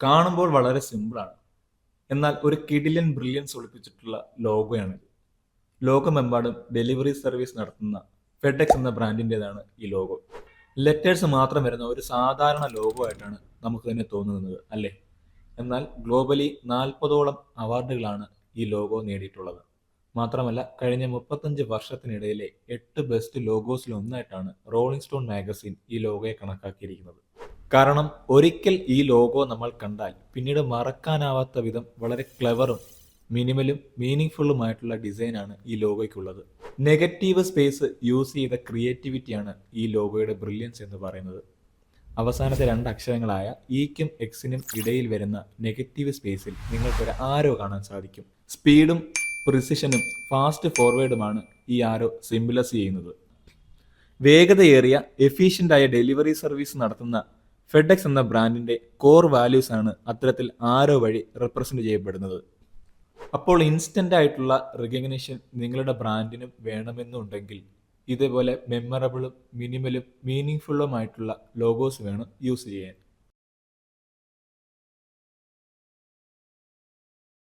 കാണുമ്പോൾ വളരെ സിമ്പിളാണ്. എന്നാൽ ഒരു കിടിലൻ ബ്രില്യൻസ് ഒളിപ്പിച്ചിട്ടുള്ള ലോഗോയാണിത്. ലോകമെമ്പാടും ഡെലിവറി സർവീസ് നടത്തുന്ന ഫെഡെക്സ് എന്ന ബ്രാൻഡിൻ്റെതാണ് ഈ ലോഗോ. ലെറ്റേഴ്സ് മാത്രം വരുന്ന ഒരു സാധാരണ ലോഗോ ആയിട്ടാണ് നമുക്ക് തന്നെ തോന്നുന്നത്, അല്ലേ? എന്നാൽ ഗ്ലോബലി 40ഓളം അവാർഡുകളാണ് ഈ ലോഗോ നേടിയിട്ടുള്ളത്. മാത്രമല്ല, കഴിഞ്ഞ 35 വർഷത്തിനിടയിലെ 8 ബെസ്റ്റ് ലോഗോസിൽ ഒന്നായിട്ടാണ് റോളിംഗ് സ്റ്റോൺ മാഗസിൻ ഈ ലോഗോയെ കണക്കാക്കിയിരിക്കുന്നത്. കാരണം ഒരിക്കൽ ഈ ലോഗോ നമ്മൾ കണ്ടാൽ പിന്നീട് മറക്കാനാവാത്ത വിധം വളരെ ക്ലെവറും മിനിമലും മീനിങ് ഫുള്ളുമായിട്ടുള്ള ഡിസൈനാണ് ഈ ലോഗോയ്ക്കുള്ളത്. നെഗറ്റീവ് സ്പേസ് യൂസ് ചെയ്ത ക്രിയേറ്റിവിറ്റിയാണ് ഈ ലോഗോയുടെ ബ്രില്യൻസ് എന്ന് പറയുന്നത്. അവസാനത്തെ 2 അക്ഷരങ്ങളായ ഇക്കും എക്സിനും ഇടയിൽ വരുന്ന നെഗറ്റീവ് സ്പേസിൽ നിങ്ങൾക്കൊരു ആരോ കാണാൻ സാധിക്കും. സ്പീഡും പ്രിസിഷനും ഫാസ്റ്റ് ഫോർവേഡുമാണ് ഈ ആരോ സിംബലൈസ് ചെയ്യുന്നത്. വേഗതയേറിയ എഫീഷ്യൻ്റായ ഡെലിവറി സർവീസ് നടത്തുന്ന ഫെഡെക്സ് എന്ന ബ്രാൻഡിന്റെ കോർ വാല്യൂസ് ആണ് അത്തരത്തിൽ ആരോ വഴി റെപ്രസെന്റ് ചെയ്യപ്പെടുന്നത്. അപ്പോൾ ഇൻസ്റ്റന്റ് ആയിട്ടുള്ള റിക്കഗ്നിഷൻ നിങ്ങളുടെ ബ്രാൻഡിനും വേണമെന്നുണ്ടെങ്കിൽ ഇതേപോലെ മെമ്മറബിളും മിനിമലും മീനിങ് ഫുള്ളുമായിട്ടുള്ള ലോഗോസ് വേണം യൂസ് ചെയ്യാൻ.